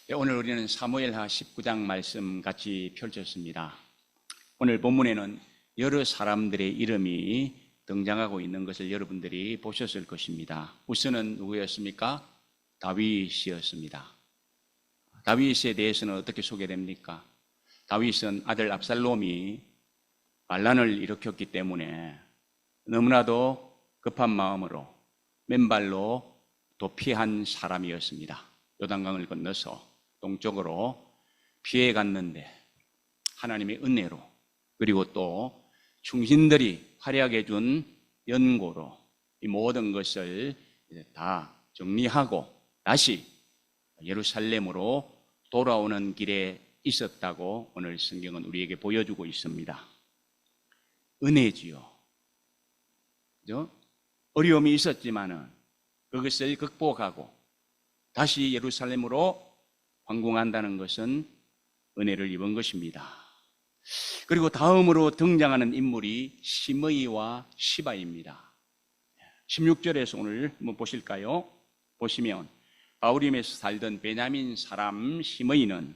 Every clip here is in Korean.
네, 오늘 우리는 사무엘하 19장 말씀 같이 펼쳤습니다. 오늘 본문에는 여러 사람들의 이름이 등장하고 있는 것을 여러분들이 보셨을 것입니다. 우선은 누구였습니까? 다윗이었습니다. 다윗에 대해서는 어떻게 소개됩니까? 다윗은 아들 압살롬이 반란을 일으켰기 때문에 너무나도 급한 마음으로 맨발로 도피한 사람이었습니다. 요단강을 건너서 동쪽으로 피해 갔는데 하나님의 은혜로, 그리고 또 충신들이 활약해 준 연고로 이 모든 것을 다 정리하고 다시 예루살렘으로 돌아오는 길에 있었다고 오늘 성경은 우리에게 보여주고 있습니다. 은혜지요. 그죠? 어려움이 있었지만은 그것을 극복하고 다시 예루살렘으로 황궁한다는 것은 은혜를 입은 것입니다. 그리고 다음으로 등장하는 인물이 시므이와 시바입니다. 16절에서 오늘 한번 보실까요? 보시면 바울임에서 살던 베냐민 사람 시므이는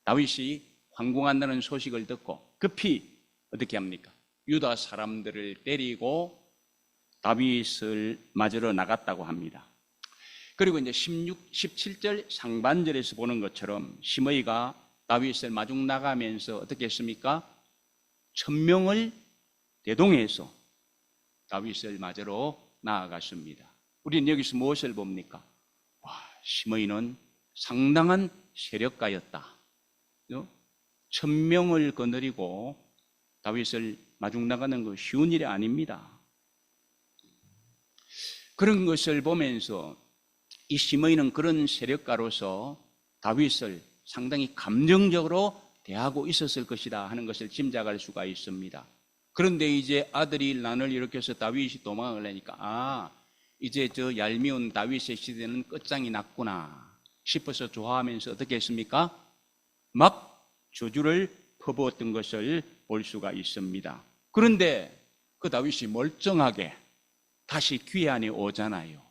다윗이 황궁한다는 소식을 듣고 급히 어떻게 합니까? 유다 사람들을 때리고 다윗을 맞으러 나갔다고 합니다. 그리고 이제 17절 상반절에서 보는 것처럼 시므이가 다윗을 마중 나가면서 어떻게 했습니까? 1000명을 대동해서 다윗을 맞으러 나아갔습니다. 우리는 여기서 무엇을 봅니까? 시므이는 상당한 세력가였다. 1000명을 거느리고 다윗을 마중 나가는 거 쉬운 일이 아닙니다. 그런 것을 보면서 이 시므이는 그런 세력가로서 다윗을 상당히 감정적으로 대하고 있었을 것이다 하는 것을 짐작할 수가 있습니다. 그런데 이제 아들이 난을 일으켜서 다윗이 도망을 하니까 이제 저 얄미운 다윗의 시대는 끝장이 났구나 싶어서 좋아하면서 어떻게 했습니까? 막 저주를 퍼부었던 것을 볼 수가 있습니다. 그런데 그 다윗이 멀쩡하게 다시 귀 안에 오잖아요.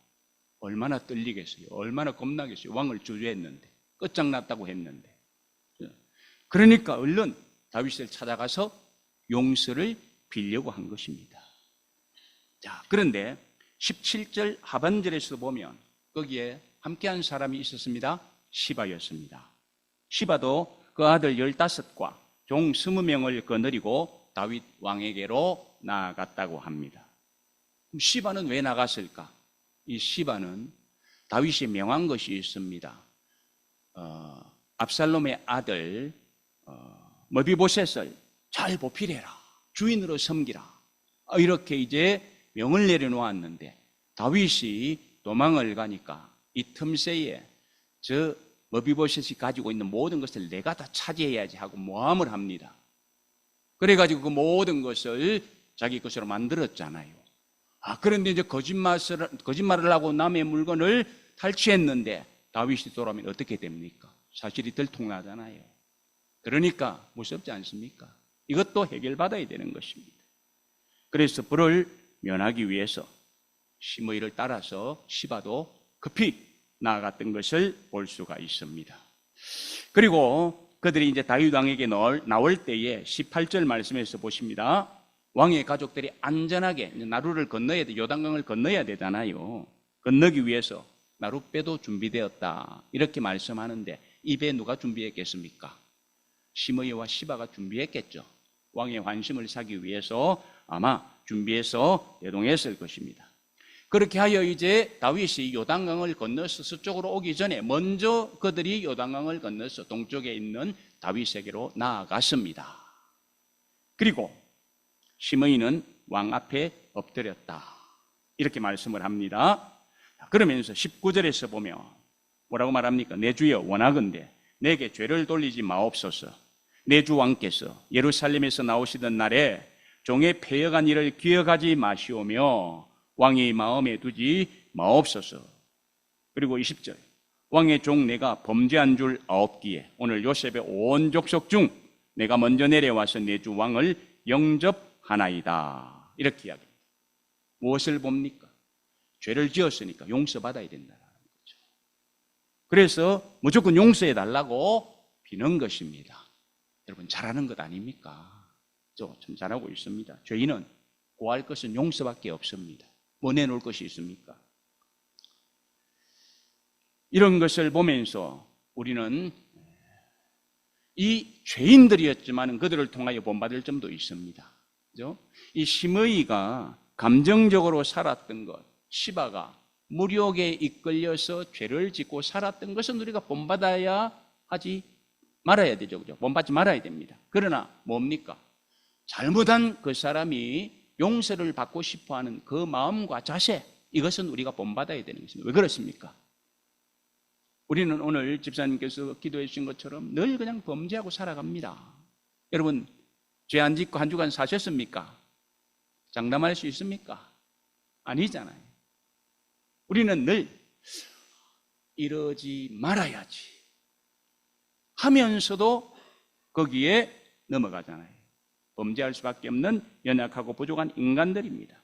얼마나 떨리겠어요? 얼마나 겁나겠어요? 왕을 저주했는데, 끝장났다고 했는데. 그러니까 얼른 다윗을 찾아가서 용서를 빌려고 한 것입니다. 자, 그런데 17절 하반절에서 보면 거기에 함께한 사람이 있었습니다. 시바였습니다. 시바도 그 아들 15과 종 20명을 거느리고 다윗 왕에게로 나아갔다고 합니다. 시바는 왜 나갔을까? 이 시바는 다윗이 명한 것이 있습니다. 압살롬의 아들 머비보셋을 잘 보필해라, 주인으로 섬기라, 이렇게 이제 명을 내려놓았는데 다윗이 도망을 가니까 이 틈새에 저 머비보셋이 가지고 있는 모든 것을 내가 다 차지해야지 하고 모함을 합니다. 그래가지고 그 모든 것을 자기 것으로 만들었잖아요. 그런데 이제 거짓말을 하고 남의 물건을 탈취했는데 다윗이 돌아오면 어떻게 됩니까? 사실이 들통나잖아요. 그러니까 무섭지 않습니까? 이것도 해결받아야 되는 것입니다. 그래서 불을 면하기 위해서 시므이를 따라서 시바도 급히 나아갔던 것을 볼 수가 있습니다. 그리고 그들이 이제 다윗 왕에게 나올 때에 18절 말씀에서 보십니다. 왕의 가족들이 안전하게 나루를 건너야 돼, 요단강을 건너야 되잖아요. 건너기 위해서 나룻배도 준비되었다 이렇게 말씀하는데 이 배 누가 준비했겠습니까? 시므이와 시바가 준비했겠죠. 왕의 환심을 사기 위해서 아마 준비해서 대동했을 것입니다. 그렇게 하여 이제 다윗이 요단강을 건너서 서쪽으로 오기 전에 먼저 그들이 요단강을 건너서 동쪽에 있는 다윗에게로 나아갔습니다. 그리고 시므이는 왕 앞에 엎드렸다 이렇게 말씀을 합니다. 그러면서 19절에서 보면 뭐라고 말합니까? 내 주여 원하건대 내게 죄를 돌리지 마옵소서. 내 주 왕께서 예루살렘에서 나오시던 날에 종의 패역한 일을 기억하지 마시오며 왕의 마음에 두지 마옵소서. 그리고 20절 왕의 종 내가 범죄한 줄 아옵기에 오늘 요셉의 온 족속 중 내가 먼저 내려와서 내 주 왕을 영접하나이다 이렇게 이야기합니다. 무엇을 봅니까? 죄를 지었으니까 용서받아야 된다는 거죠. 그래서 무조건 용서해 달라고 비는 것입니다. 여러분 잘하는 것 아닙니까? 저 참 잘하고 있습니다. 죄인은 구할 것은 용서밖에 없습니다. 뭐 내놓을 것이 있습니까? 이런 것을 보면서 우리는 이 죄인들이었지만 그들을 통하여 본받을 점도 있습니다. 그죠? 이 시므이가 감정적으로 살았던 것, 시바가 무력에 이끌려서 죄를 짓고 살았던 것은 우리가 본받아야 하지 말아야 되죠. 그죠? 본받지 말아야 됩니다. 그러나 뭡니까? 잘못한 그 사람이 용서를 받고 싶어하는 그 마음과 자세, 이것은 우리가 본받아야 되는 것입니다. 왜 그렇습니까? 우리는 오늘 집사님께서 기도해 주신 것처럼 늘 그냥 범죄하고 살아갑니다. 여러분, 죄 안 짓고 한 주간 사셨습니까? 장담할 수 있습니까? 아니잖아요. 우리는 늘 이러지 말아야지 하면서도 거기에 넘어가잖아요. 범죄할 수밖에 없는 연약하고 부족한 인간들입니다.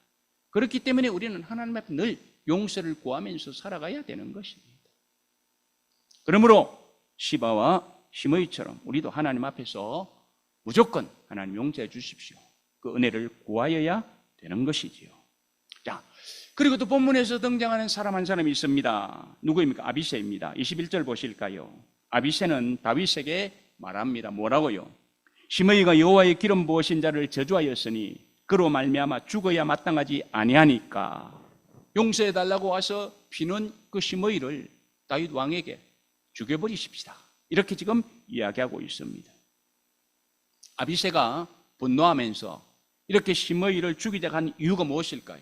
그렇기 때문에 우리는 하나님 앞에 늘 용서를 구하면서 살아가야 되는 것입니다. 그러므로 시바와 시므이처럼 우리도 하나님 앞에서 무조건 하나님 용서해 주십시오. 그 은혜를 구하여야 되는 것이지요. 자, 그리고 또 본문에서 등장하는 사람 한 사람이 있습니다. 누구입니까? 아비새입니다. 21절 보실까요? 아비새는 다윗에게 말합니다. 뭐라고요? 시므이가 여호와의 기름 부으신 자를 저주하였으니 그로 말미암아 죽어야 마땅하지 아니하니까. 용서해 달라고 와서 비는 그 시므이를 다윗 왕에게 죽여버리십시다. 이렇게 지금 이야기하고 있습니다. 아비새가 분노하면서 이렇게 시므이를 죽이자고 한 이유가 무엇일까요?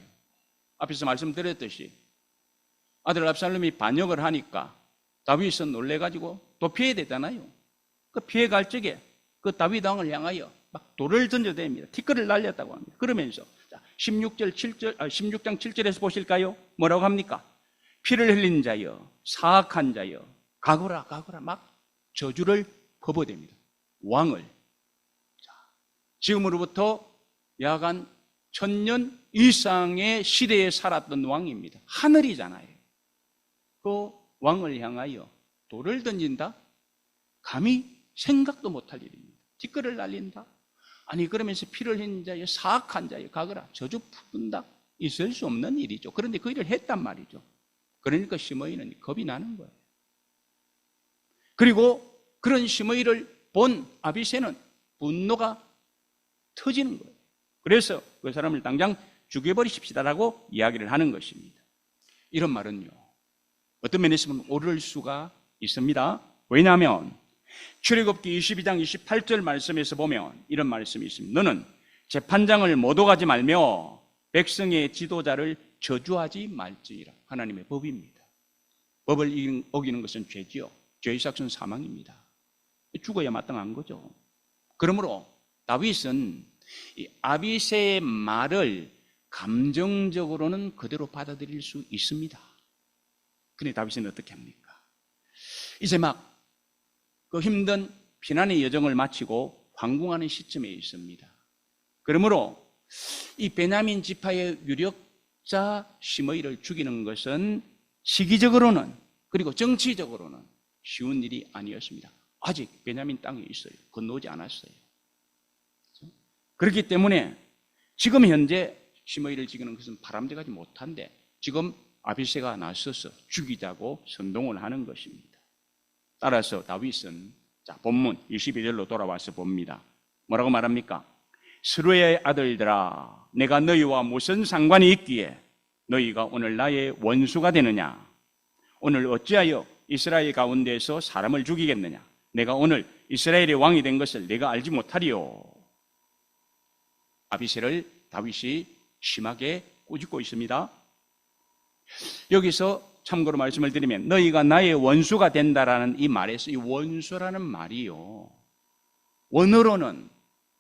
앞에서 말씀드렸듯이 아들 압살롬이 반역을 하니까 다윗은 놀래가지고 또 피해야 되잖아요. 그 피해갈 적에 그 다윗 왕을 향하여 막 돌을 던져댑니다. 티끌을 날렸다고 합니다. 그러면서 16장 7절에서 보실까요? 뭐라고 합니까? 피를 흘린 자여, 사악한 자여, 가거라 막 저주를 퍼부어댑니다. 왕을. 지금으로부터 약 한 1000년 이상의 시대에 살았던 왕입니다. 하늘이잖아요. 그 왕을 향하여 돌을 던진다? 감히 생각도 못할 일입니다. 티끌을 날린다? 아니 그러면서 피를 흘린 자여, 사악한 자여, 가거라, 저주 푼다? 있을 수 없는 일이죠. 그런데 그 일을 했단 말이죠. 그러니까 시므이는 겁이 나는 거예요. 그리고 그런 시므이를 본 아비새는 분노가 터지는 거예요. 그래서 그 사람을 당장 죽여버리십시다라고 이야기를 하는 것입니다. 이런 말은요, 어떤 면에서 보면 옳을 수가 있습니다. 왜냐하면 출애굽기 22장 28절 말씀에서 보면 이런 말씀이 있습니다. 너는 재판장을 못 오가지 말며 백성의 지도자를 저주하지 말지니라. 하나님의 법입니다. 법을 어기는 것은 죄지요. 죄의 삭은 사망입니다. 죽어야 마땅한 거죠. 그러므로 다윗은 이 아비새의 말을 감정적으로는 그대로 받아들일 수 있습니다. 그런데 다윗은 어떻게 합니까? 이제 막 그 힘든 피난의 여정을 마치고 황궁하는 시점에 있습니다. 그러므로 이 베냐민 지파의 유력자 시므이를 죽이는 것은 시기적으로는 그리고 정치적으로는 쉬운 일이 아니었습니다. 아직 베냐민 땅에 있어요. 건너오지 않았어요. 그렇기 때문에 지금 현재 시므이를 죽이는 것은 바람직하지 못한데 지금 아비새가 나서서 죽이자고 선동을 하는 것입니다. 따라서 다윗은 본문 22절로 돌아와서 봅니다. 뭐라고 말합니까? 스루의 아들들아, 내가 너희와 무슨 상관이 있기에 너희가 오늘 나의 원수가 되느냐? 오늘 어찌하여 이스라엘 가운데서 사람을 죽이겠느냐? 내가 오늘 이스라엘의 왕이 된 것을 내가 알지 못하리요. 아비새를 다윗이 심하게 꾸짖고 있습니다. 여기서 참고로 말씀을 드리면 너희가 나의 원수가 된다라는 이 말에서 이 원수라는 말이요, 원어로는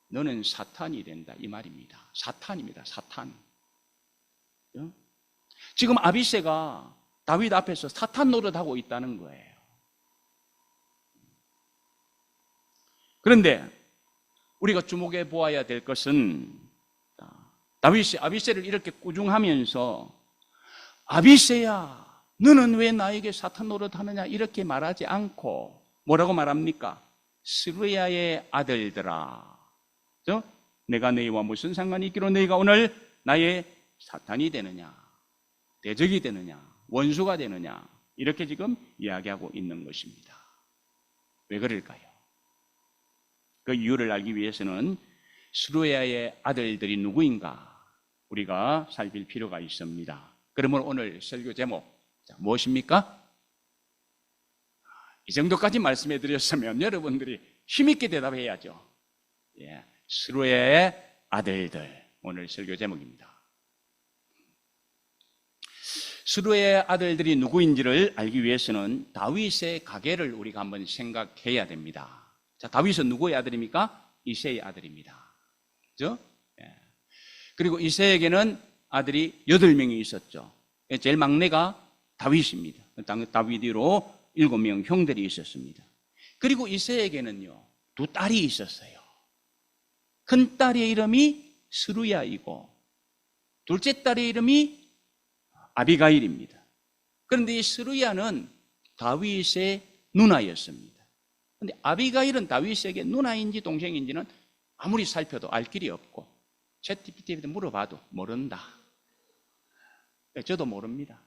너는 사탄이 된다 이 말입니다. 사탄입니다. 사탄. 지금 아비새가 다윗 앞에서 사탄 노릇하고 있다는 거예요. 그런데 우리가 주목해 보아야 될 것은 다윗이 아비새를 이렇게 꾸중하면서 아비새야 너는 왜 나에게 사탄 노릇하느냐 이렇게 말하지 않고 뭐라고 말합니까? 스루야의 아들들아, 그죠? 내가 너희와 무슨 상관이 있기로 너희가 오늘 나의 사탄이 되느냐, 대적이 되느냐, 원수가 되느냐, 이렇게 지금 이야기하고 있는 것입니다. 왜 그럴까요? 그 이유를 알기 위해서는 스루야의 아들들이 누구인가 우리가 살필 필요가 있습니다. 그러면 오늘 설교 제목 무엇입니까? 이 정도까지 말씀해 드렸으면 여러분들이 힘있게 대답해야죠. 예, 스루야의 아들들, 오늘 설교 제목입니다. 스루야의 아들들이 누구인지를 알기 위해서는 다윗의 가계를 우리가 한번 생각해야 됩니다. 자, 다윗은 누구의 아들입니까? 이새의 아들입니다. 그죠? 예. 그리고 이새에게는 아들이 8명이 있었죠. 제일 막내가 다윗입니다. 다윗 뒤로 7명 형들이 있었습니다. 그리고 이새에게는요, 2딸이 있었어요. 큰 딸의 이름이 스루야이고 둘째 딸의 이름이 아비가일입니다. 그런데 이 스루야는 다윗의 누나였습니다. 그런데 아비가일은 다윗에게 누나인지 동생인지는 아무리 살펴도 알 길이 없고 챗GPT한테 물어봐도 모른다. 저도 모릅니다.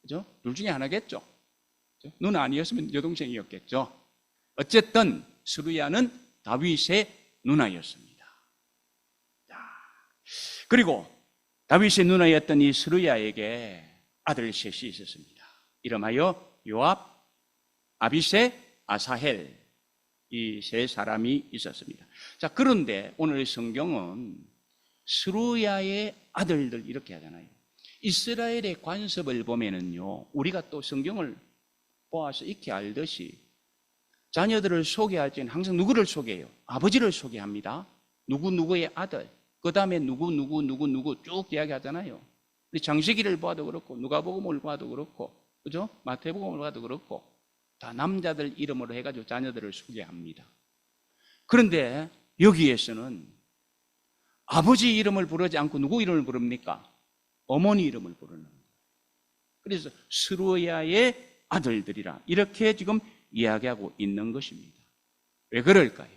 그죠? 둘 중에 하나겠죠. 누나 아니었으면 여동생이었겠죠. 어쨌든 스루야는 다윗의 누나였습니다. 그리고 다윗의 누나였던 이 스루야에게 아들 셋이 있었습니다. 이름하여 요압, 아비새, 아사헬, 이 세 사람이 있었습니다. 자, 그런데 오늘 성경은 스루야의 아들들 이렇게 하잖아요. 이스라엘의 관습을 보면은요, 우리가 또 성경을 보아서 익히 알듯이 자녀들을 소개할 때는 항상 누구를 소개해요? 아버지를 소개합니다. 누구누구의 아들, 그 다음에 누구 쭉 이야기하잖아요. 우리 창세기를 봐도 그렇고 누가복음을 봐도 그렇고, 그죠? 마태복음을 봐도 그렇고 다 남자들 이름으로 해가지고 자녀들을 소개합니다. 그런데 여기에서는 아버지 이름을 부르지 않고 누구 이름을 부릅니까? 어머니 이름을 부르는 거예요. 그래서 스루야의 아들들이라 이렇게 지금 이야기하고 있는 것입니다. 왜 그럴까요?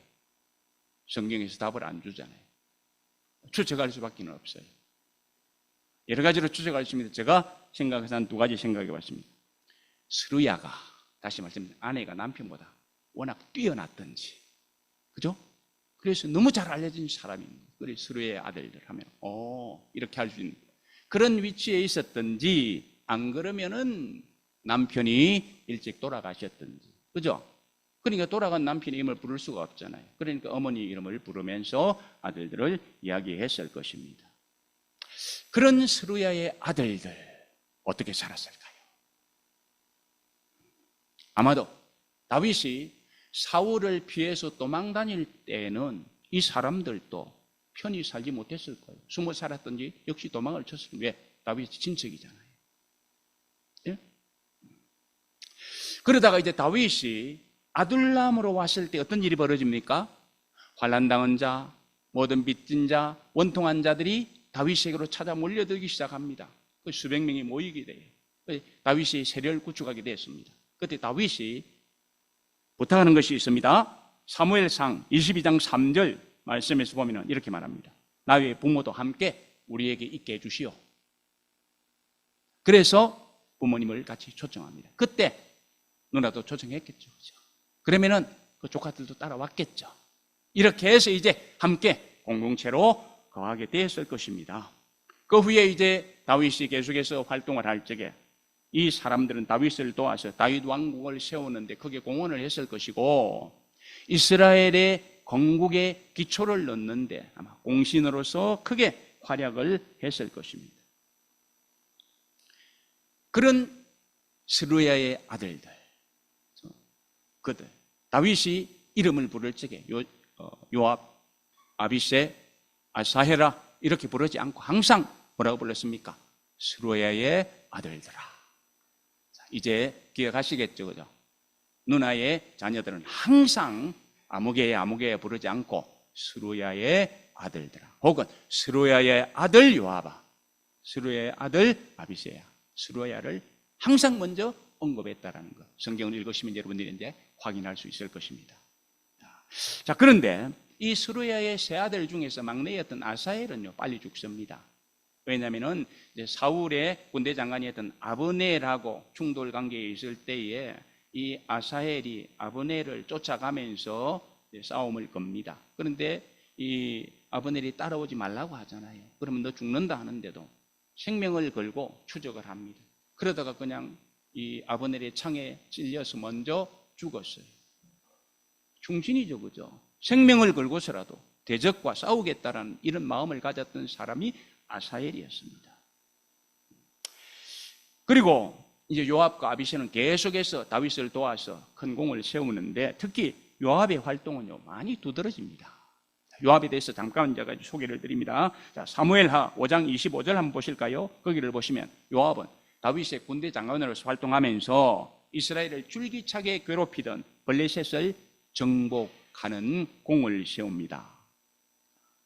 성경에서 답을 안 주잖아요. 추측할 수밖에 없어요. 여러 가지로 추측할 수 있습니다. 제가 생각해서 한 2가지 생각해 봤습니다. 스루야가, 다시 말씀드리면 아내가 남편보다 워낙 뛰어났던지, 그죠? 그래서 너무 잘 알려진 사람입니다. 그래서 스루야의 아들들 하면 이렇게 할 수 있는 그런 위치에 있었던지, 안 그러면은 남편이 일찍 돌아가셨던지, 그죠? 그러니까 돌아간 남편의 이름을 부를 수가 없잖아요. 그러니까 어머니 이름을 부르면서 아들들을 이야기했을 것입니다. 그런 스루야의 아들들 어떻게 살았을까요? 아마도 다윗이 사울을 피해서 도망 다닐 때에는 이 사람들도 편히 살지 못했을 거예요. 숨어 살았든지 역시 도망을 쳤을 거예요. 왜? 다윗이 친척이잖아요. 예? 그러다가 이제 다윗이 아둘람으로 왔을 때 어떤 일이 벌어집니까? 환난당한 자, 모든 빚진 자, 원통한 자들이 다윗에게로 찾아 몰려들기 시작합니다. 수백 명이 모이게 돼요. 다윗이 세력을 구축하게 됐습니다. 그때 다윗이 부탁하는 것이 있습니다. 사무엘상 22장 3절 말씀에서 보면 이렇게 말합니다. 나의 부모도 함께 우리에게 있게 해주시오. 그래서 부모님을 같이 초청합니다. 그때 누나도 초청했겠죠. 그러면은 그 조카들도 따라왔겠죠. 이렇게 해서 이제 함께 공동체로 거하게 되었을 것입니다. 그 후에 이제 다윗이 계속해서 활동을 할 적에 이 사람들은 다윗을 도와서 다윗 왕국을 세우는데 크게 공헌을 했을 것이고, 이스라엘의 건국의 기초를 넣는데 아마 공신으로서 크게 활약을 했을 것입니다. 그런 스루야의 아들들, 그들 다윗이 이름을 부를 적에 요압, 아비새, 아사헤라 이렇게 부르지 않고 항상 뭐라고 불렀습니까? 스루야의 아들들아. 이제 기억하시겠죠, 그죠? 누나의 자녀들은 항상 아무개에 부르지 않고 스루야의 아들들아, 혹은 스루야의 아들 요압아, 스루야의 아들 아비새야, 스루야를 항상 먼저 언급했다라는 것. 성경을 읽으시면 여러분들이 이제 확인할 수 있을 것입니다. 자, 그런데 이 스루야의 세 아들 중에서 막내였던 아사엘은요, 빨리 죽습니다. 왜냐하면은 이제 사울의 군대 장관이었던 아브넬하고 충돌 관계에 있을 때에 이 아사엘이 아브넬을 쫓아가면서 싸움을 겁니다. 그런데 이 아브넬이 따라오지 말라고 하잖아요. 그러면 너 죽는다 하는데도 생명을 걸고 추적을 합니다. 그러다가 그냥 이 아브넬의 창에 찔려서 먼저 죽었어요. 충신이죠, 그죠? 생명을 걸고서라도 대적과 싸우겠다라는 이런 마음을 가졌던 사람이 아사엘이었습니다. 그리고 이제 요압과 아비새는 계속해서 다윗을 도와서 큰 공을 세우는데 특히 요압의 활동은요 많이 두드러집니다. 요압에 대해서 잠깐 제가 소개를 드립니다. 자, 사무엘하 5장 25절 한번 보실까요? 거기를 보시면 요압은 다윗의 군대 장관으로서 활동하면서 이스라엘을 줄기차게 괴롭히던 블레셋을 정복하는 공을 세웁니다.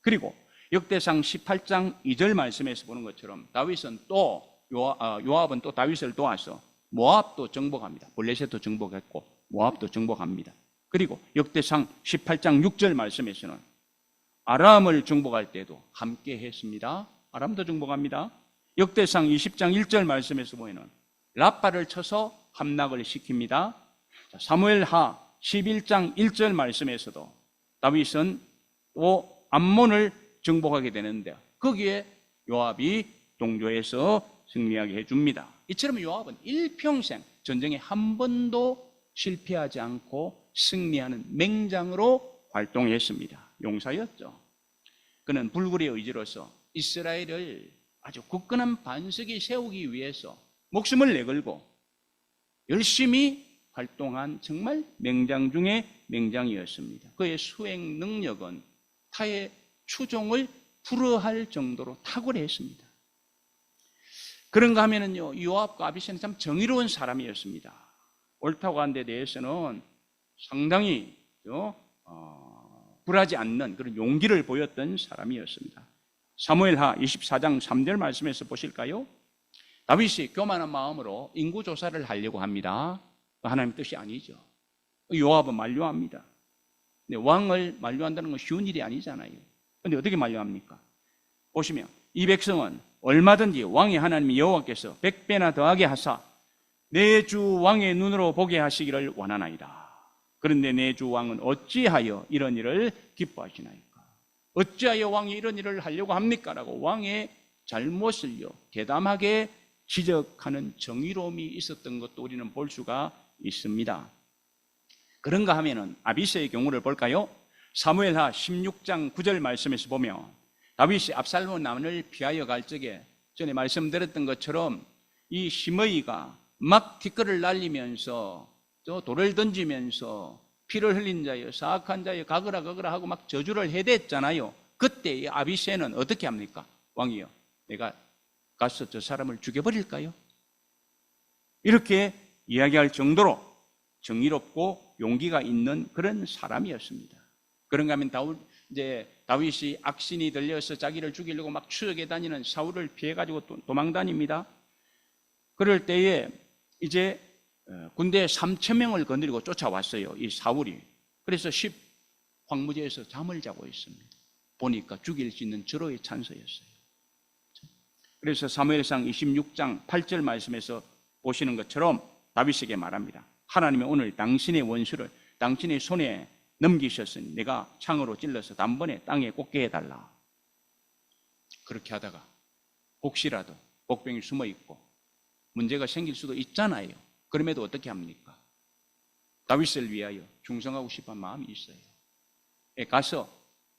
그리고 역대상 18장 2절 말씀에서 보는 것처럼 다윗은 또 요압은 또 다윗을 도와서 모압도 정복합니다. 블레셋도 정복했고 모압도 정복합니다. 그리고 역대상 18장 6절 말씀에서는 아람을 정복할 때도 함께 했습니다. 아람도 정복합니다. 역대상 20장 1절 말씀에서 보면 라빠를 쳐서 함락을 시킵니다. 사무엘하 11장 1절 말씀에서도 다윗은 또 암몬을 정복하게 되는데 거기에 요압이 동조해서 승리하게 해줍니다. 이처럼 요압은 일평생 전쟁에 한 번도 실패하지 않고 승리하는 맹장으로 활동했습니다. 용사였죠. 그는 불굴의 의지로서 이스라엘을 아주 굳건한 반석이 세우기 위해서 목숨을 내걸고 열심히 활동한 정말 맹장 중의 맹장이었습니다. 그의 수행 능력은 타의 추종을 불허할 정도로 탁월했습니다. 그런가 하면은요, 요압과 아비새는 참 정의로운 사람이었습니다. 옳다고 한 데 대해서는 상당히 굴하지 않는 그런 용기를 보였던 사람이었습니다. 사무엘하 24장 3절 말씀에서 보실까요? 다윗이 교만한 마음으로 인구조사를 하려고 합니다. 하나님 뜻이 아니죠. 요압은 만류합니다. 근데 왕을 만류한다는 건 쉬운 일이 아니잖아요. 근데 어떻게 만류합니까? 보시면 이 백성은 얼마든지 왕의 하나님 여호와께서 100배나 더하게 하사 내 주 왕의 눈으로 보게 하시기를 원하나이다. 그런데 내 주 왕은 어찌하여 이런 일을 기뻐하시나이까? 어찌하여 왕이 이런 일을 하려고 합니까? 라고 왕의 잘못을요 대담하게 지적하는 정의로움이 있었던 것도 우리는 볼 수가 있습니다. 그런가 하면은 아비새의 경우를 볼까요? 사무엘하 16장 9절 말씀에서 보면 다윗이 압살롬 남을 피하여 갈 적에 전에 말씀드렸던 것처럼 이 시므이가 막 티끌을 날리면서 또 돌을 던지면서 피를 흘린 자여 사악한 자여 가거라 하고 막 저주를 해댔잖아요. 그때 이 아비새는 어떻게 합니까? 왕이여, 내가 가서 저 사람을 죽여버릴까요? 이렇게 이야기할 정도로 정의롭고 용기가 있는 그런 사람이었습니다. 그런가 하면 다윗이 악신이 들려서 자기를 죽이려고 막 추적해 다니는 사울을 피해가지고 도망 다닙니다. 그럴 때에 이제 군대 3,000명을 거느리고 쫓아왔어요, 이 사울이. 그래서 황무지에서 잠을 자고 있습니다. 보니까 죽일 수 있는 절호의 찬서였어요. 그래서 사무엘상 26장 8절 말씀에서 보시는 것처럼 다윗에게 말합니다. 하나님이 오늘 당신의 원수를 당신의 손에 넘기셨으니 내가 창으로 찔러서 단번에 땅에 꽂게 해달라. 그렇게 하다가 혹시라도 복병이 숨어있고 문제가 생길 수도 있잖아요. 그럼에도 어떻게 합니까? 다윗을 위하여 충성하고 싶은 마음이 있어요. 가서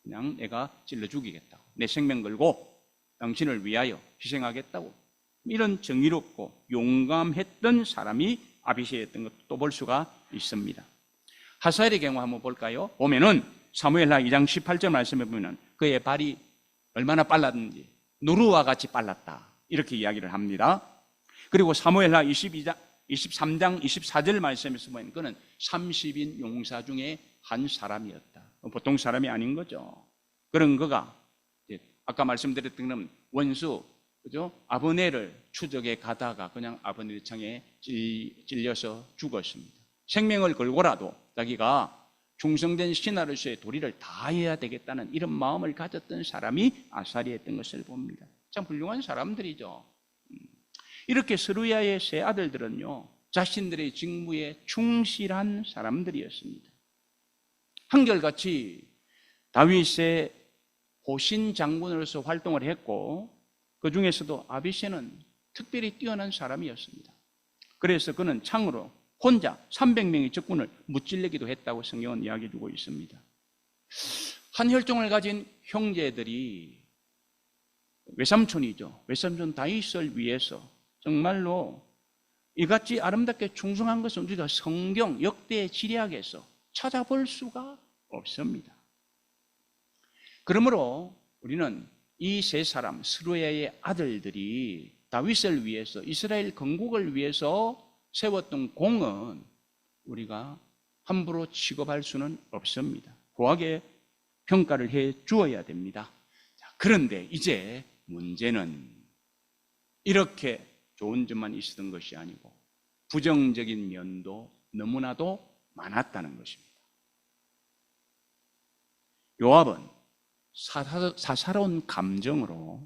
그냥 내가 찔러 죽이겠다고, 내 생명 걸고 당신을 위하여 희생하겠다고, 이런 정의롭고 용감했던 사람이 아비새였던 것도 또 볼 수가 있습니다. 하사엘의 경우 한번 볼까요? 보면은 사무엘하 2장 18절 말씀에 보면 그의 발이 얼마나 빨랐는지 누르와 같이 빨랐다, 이렇게 이야기를 합니다. 그리고 사무엘하 23장 24절 말씀에서 보면 그는 30인 용사 중에 한 사람이었다. 보통 사람이 아닌 거죠. 그런 그가 아까 말씀드렸던 것처럼 원수 그죠? 아브넬을 추적해 가다가 그냥 아브넬 창에 찔려서 죽었습니다. 생명을 걸고라도 자기가 충성된 신하로서의 도리를 다해야 되겠다는 이런 마음을 가졌던 사람이 아사리였던 것을 봅니다. 참 훌륭한 사람들이죠. 이렇게 스루야의 세 아들들은요, 자신들의 직무에 충실한 사람들이었습니다. 한결같이 다윗의 호신 장군으로서 활동을 했고, 그 중에서도 아비새는 특별히 뛰어난 사람이었습니다. 그래서 그는 창으로 혼자 300명의 적군을 무찔러기도 했다고 성경은 이야기해 주고 있습니다. 한 혈통을 가진 형제들이 외삼촌이죠. 외삼촌 다윗을 위해서 정말로 이같이 아름답게 충성한 것은 우리가 성경 역대 지략에서 찾아볼 수가 없습니다. 그러므로 우리는 이 세 사람 스루야의 아들들이 다윗을 위해서 이스라엘 건국을 위해서 세웠던 공은 우리가 함부로 취급할 수는 없습니다. 고하게 평가를 해 주어야 됩니다. 그런데 이제 문제는 이렇게 좋은 점만 있었던 것이 아니고 부정적인 면도 너무나도 많았다는 것입니다. 요압은 사사로운 감정으로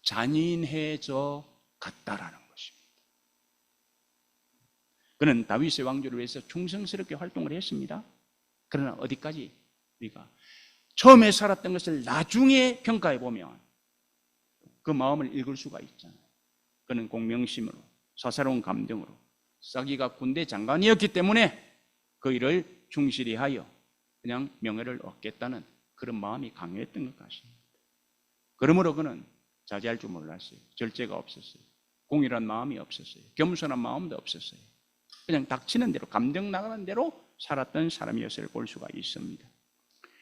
잔인해져 갔다라는 것입니다. 그는 다윗의 왕조를 위해서 충성스럽게 활동을 했습니다. 그러나 어디까지 우리가 처음에 살았던 것을 나중에 평가해 보면 그 마음을 읽을 수가 있잖아요. 그는 공명심으로 사사로운 감정으로 자기가 군대 장관이었기 때문에 그 일을 충실히 하여 그냥 명예를 얻겠다는 그런 마음이 강했던 것 같습니다. 그러므로 그는 자제할 줄 몰랐어요. 절제가 없었어요. 공일한 마음이 없었어요. 겸손한 마음도 없었어요. 그냥 닥치는 대로 감정 나가는 대로 살았던 사람이었을 볼 수가 있습니다.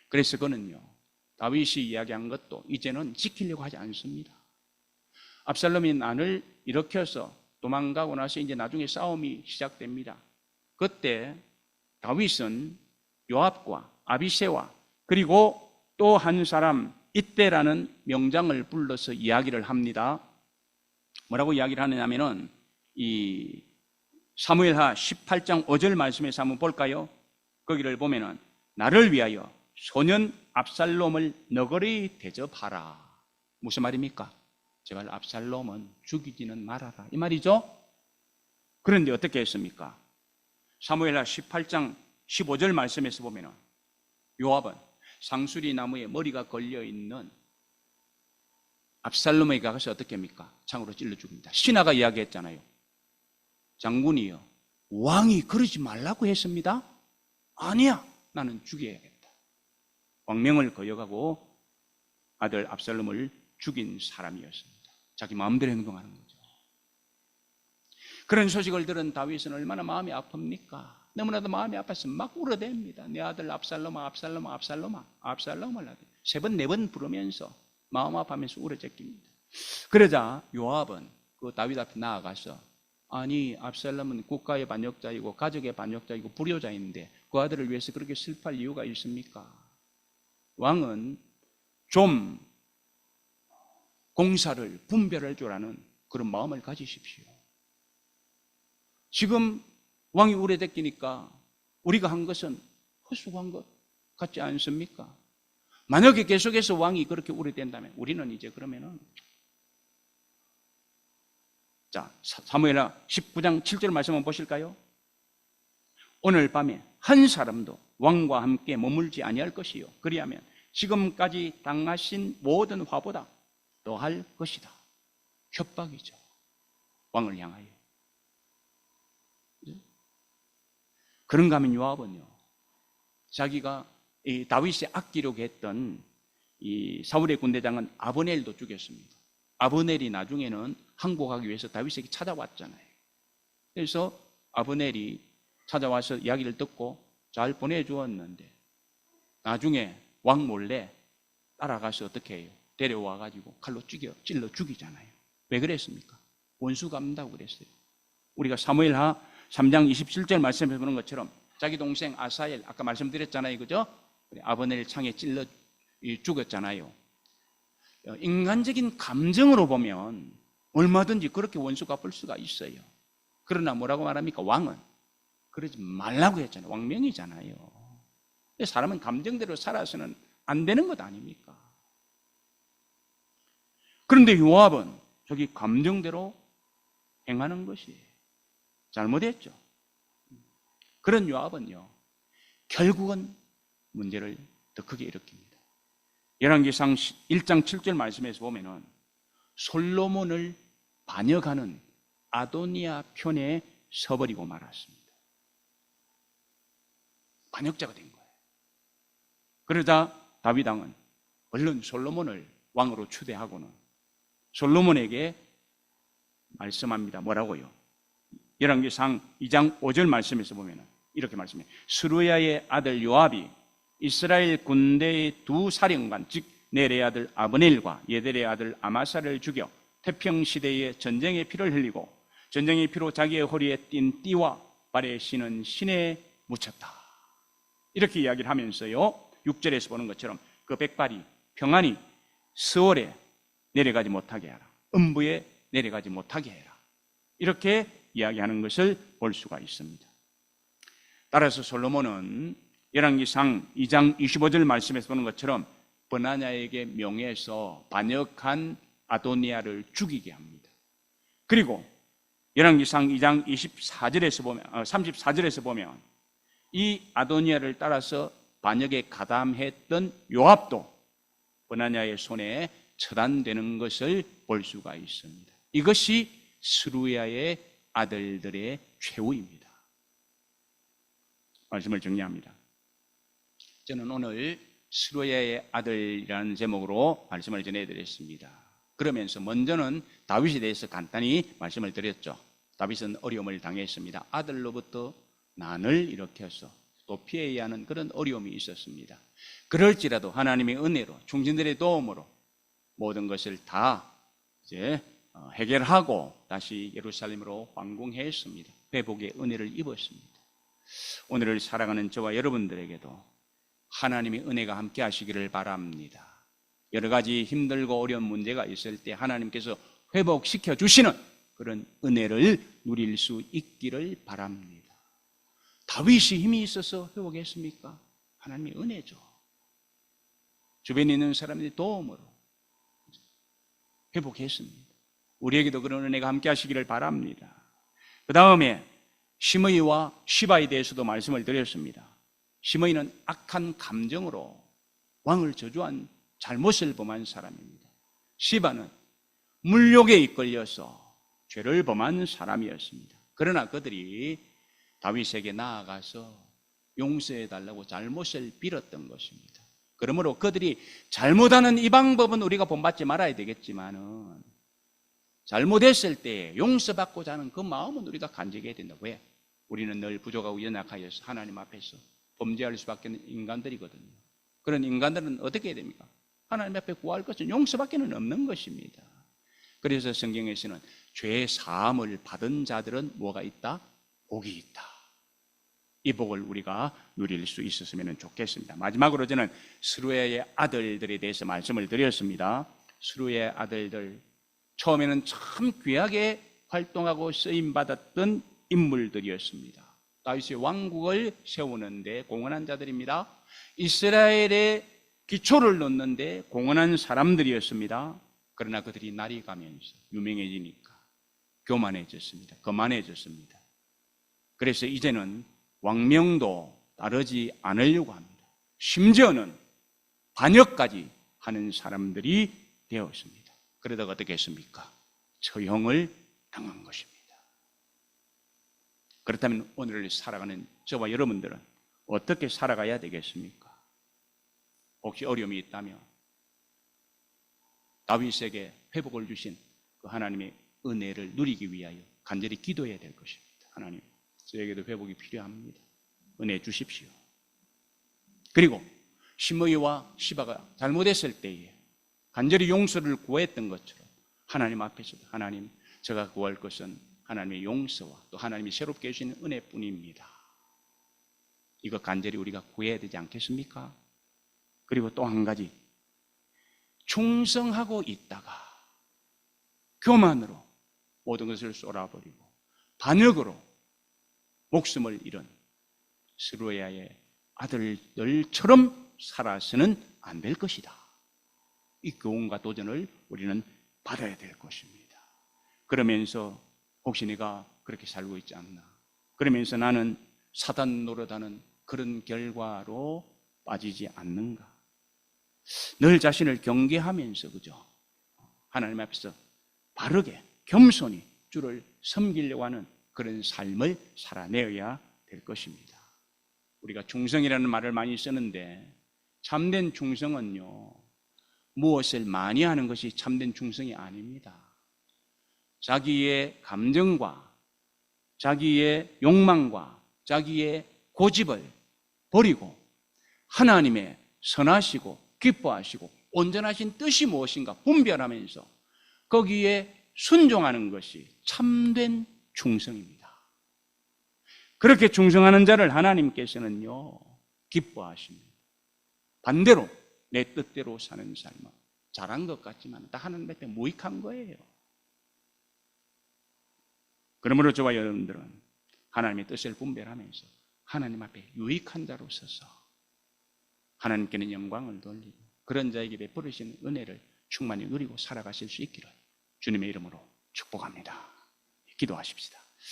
그래서 그는요, 다윗이 이야기한 것도 이제는 지키려고 하지 않습니다. 압살롬이 난을 일으켜서 도망가고 나서 이제 나중에 싸움이 시작됩니다. 그때 다윗은 요압과 아비새와 그리고 또 한 사람 이때라는 명장을 불러서 이야기를 합니다. 뭐라고 이야기를 하느냐면은 이 사무엘하 18장 5절 말씀에서 한번 볼까요? 거기를 보면은 나를 위하여 소년 압살롬을 너거리 대접하라. 무슨 말입니까? 제발 압살롬은 죽이지는 말아라 이 말이죠. 그런데 어떻게 했습니까? 사무엘하 18장 15절 말씀에서 보면은 요압은 상수리 나무에 머리가 걸려있는 압살롬에게 가서 어떻게 합니까? 창으로 찔러 죽입니다. 신하가 이야기했잖아요. 장군이요, 왕이 그러지 말라고 했습니다. 아니야, 나는 죽여야겠다. 왕명을 거역하고 아들 압살롬을 죽인 사람이었습니다. 자기 마음대로 행동하는 거죠. 그런 소식을 들은 다윗은 얼마나 마음이 아픕니까? 너무나도 마음이 아파서 막 울어댑니다. 내 아들 압살롬아, 압살롬아, 압살롬아, 압살롬을 세 번, 네 번 부르면서 마음 아파하면서 울어제낍니다. 그러자 요압은 그 다윗 앞에 나아가서 아니, 압살롬은 국가의 반역자이고 가족의 반역자이고 불효자인데 그 아들을 위해서 그렇게 슬퍼할 이유가 있습니까? 왕은 좀 공사를 분별할 줄 아는 그런 마음을 가지십시오. 지금 왕이 우려댔기니까 우리가 한 것은 헛수고한 것 같지 않습니까? 만약에 계속해서 왕이 그렇게 우려된다면 우리는 이제 그러면은 자, 사무엘하 19장 7절 말씀 한번 보실까요? 오늘 밤에 한 사람도 왕과 함께 머물지 아니할 것이요 그리하면 지금까지 당하신 모든 화보다 더할 것이다. 협박이죠. 왕을 향하여. 그런가 하면 요압은요, 자기가 이 다윗이 아끼려고 했던 이 사울의 군대장은 아브넬도 죽였습니다. 아브넬이 나중에는 항복하기 위해서 다윗에게 찾아왔잖아요. 그래서 아브넬이 찾아와서 이야기를 듣고 잘 보내주었는데 나중에 왕 몰래 따라가서 어떻게 해요? 데려와가지고 칼로 찔러 죽이잖아요. 왜 그랬습니까? 원수 갚는다고 그랬어요. 우리가 사무엘하 3장 27절 말씀해 보는 것처럼 자기 동생 아사엘 아까 말씀드렸잖아요. 그죠? 아브넬 창에 찔러 죽었잖아요. 인간적인 감정으로 보면 얼마든지 그렇게 원수 갚을 수가 있어요. 그러나 뭐라고 말합니까? 왕은 그러지 말라고 했잖아요. 왕명이잖아요. 사람은 감정대로 살아서는 안 되는 것 아닙니까? 그런데 요압은 저기 감정대로 행하는 것이 잘못했죠. 그런 요압은요, 결국은 문제를 더 크게 일으킵니다. 열왕기상 1장 7절 말씀에서 보면은 솔로몬을 반역하는 아도니아 편에 서버리고 말았습니다. 반역자가 된 거예요. 그러자 다윗 왕은 얼른 솔로몬을 왕으로 추대하고는 솔로몬에게 말씀합니다. 뭐라고요? 열왕기상 2장 5절 말씀에서 보면 이렇게 말씀해요. 스루야의 아들 요압이 이스라엘 군대의 두 사령관, 즉 넬의 아들 아브넬과 예델의 아들 아마사를 죽여 태평시대에 전쟁의 피를 흘리고 전쟁의 피로 자기의 허리에 띈 띠와 발에 신은 신에 묻혔다. 이렇게 이야기를 하면서요, 6절에서 보는 것처럼 그 백발이 평안히 스월에 내려가지 못하게 하라. 음부에 내려가지 못하게 해라. 이렇게 이야기하는 것을 볼 수가 있습니다. 따라서 솔로몬은 열왕기상 2장 25절 말씀에서 보는 것처럼 버나냐에게 명해서 반역한 아도니아를 죽이게 합니다. 그리고 열왕기상 2장 34절에서 보면 이 아도니아를 따라서 반역에 가담했던 요압도 버나냐의 손에 처단되는 것을 볼 수가 있습니다. 이것이 스루야의 아들들의 최후입니다. 말씀을 정리합니다. 저는 오늘 스루야의 아들이라는 제목으로 말씀을 전해드렸습니다. 그러면서 먼저는 다윗에 대해서 간단히 말씀을 드렸죠. 다윗은 어려움을 당했습니다. 아들로부터 난을 일으켜서 또 피해야 하는 그런 어려움이 있었습니다. 그럴지라도 하나님의 은혜로 중진들의 도움으로 모든 것을 다 이제 해결하고 다시 예루살렘으로 황궁했습니다. 회복의 은혜를 입었습니다. 오늘을 살아가는 저와 여러분들에게도 하나님의 은혜가 함께 하시기를 바랍니다. 여러 가지 힘들고 어려운 문제가 있을 때 하나님께서 회복시켜 주시는 그런 은혜를 누릴 수 있기를 바랍니다. 다윗이 힘이 있어서 회복했습니까? 하나님의 은혜죠. 주변에 있는 사람들의 도움으로 회복했습니다. 우리에게도 그런 은혜가 함께 하시기를 바랍니다. 그 다음에 시므이와 시바에 대해서도 말씀을 드렸습니다. 시므이는 악한 감정으로 왕을 저주한 잘못을 범한 사람입니다. 시바는 물욕에 이끌려서 죄를 범한 사람이었습니다. 그러나 그들이 다윗에게 나아가서 용서해달라고 잘못을 빌었던 것입니다. 그러므로 그들이 잘못하는 이 방법은 우리가 본받지 말아야 되겠지만은 잘못했을 때 용서받고자 하는 그 마음은 우리가 간직해야 된다. 왜? 우리는 늘 부족하고 연약하여서 하나님 앞에서 범죄할 수밖에 없는 인간들이거든요. 그런 인간들은 어떻게 해야 됩니까? 하나님 앞에 구할 것은 용서밖에 없는 것입니다. 그래서 성경에서는 죄 사함을 받은 자들은 뭐가 있다? 복이 있다. 이 복을 우리가 누릴 수 있었으면 좋겠습니다. 마지막으로 저는 스루야의 아들들에 대해서 말씀을 드렸습니다. 스루야의 아들들, 처음에는 참 귀하게 활동하고 쓰임받았던 인물들이었습니다. 다윗의 왕국을 세우는데 공헌한 자들입니다. 이스라엘의 기초를 놓는데 공헌한 사람들이었습니다. 그러나 그들이 날이 가면서 유명해지니까 교만해졌습니다. 거만해졌습니다. 그래서 이제는 왕명도 따르지 않으려고 합니다. 심지어는 반역까지 하는 사람들이 되었습니다. 그러다가 어떻게 했습니까? 처형을 당한 것입니다. 그렇다면 오늘을 살아가는 저와 여러분들은 어떻게 살아가야 되겠습니까? 혹시 어려움이 있다면 다윗에게 회복을 주신 그 하나님의 은혜를 누리기 위하여 간절히 기도해야 될 것입니다. 하나님, 저에게도 회복이 필요합니다. 은혜 주십시오. 그리고 시므이와 시바가 잘못했을 때에 간절히 용서를 구했던 것처럼 하나님 앞에서도 하나님, 제가 구할 것은 하나님의 용서와 또 하나님이 새롭게 해주시는 은혜뿐입니다. 이거 간절히 우리가 구해야 되지 않겠습니까? 그리고 또 한 가지, 충성하고 있다가 교만으로 모든 것을 쏟아버리고 반역으로 목숨을 잃은 스루야의 아들들처럼 살아서는 안 될 것이다. 이 교훈과 도전을 우리는 받아야 될 것입니다. 그러면서 혹시 네가 그렇게 살고 있지 않나? 그러면서 나는 사단 노릇하는 그런 결과로 빠지지 않는가? 늘 자신을 경계하면서 그죠? 하나님 앞에서 바르게 겸손히 주를 섬기려고 하는 그런 삶을 살아내어야 될 것입니다. 우리가 충성이라는 말을 많이 쓰는데 참된 충성은요, 무엇을 많이 하는 것이 참된 충성이 아닙니다. 자기의 감정과 자기의 욕망과 자기의 고집을 버리고 하나님의 선하시고 기뻐하시고 온전하신 뜻이 무엇인가 분별하면서 거기에 순종하는 것이 참된 충성입니다. 그렇게 충성하는 자를 하나님께서는요, 기뻐하십니다. 반대로 내 뜻대로 사는 삶은 잘한 것 같지만 다 하나님 앞에 무익한 거예요. 그러므로 저와 여러분들은 하나님의 뜻을 분별하면서 하나님 앞에 유익한 자로 서서 하나님께는 영광을 돌리고 그런 자에게 베풀으시는 은혜를 충만히 누리고 살아가실 수 있기를 주님의 이름으로 축복합니다. 기도하십시다.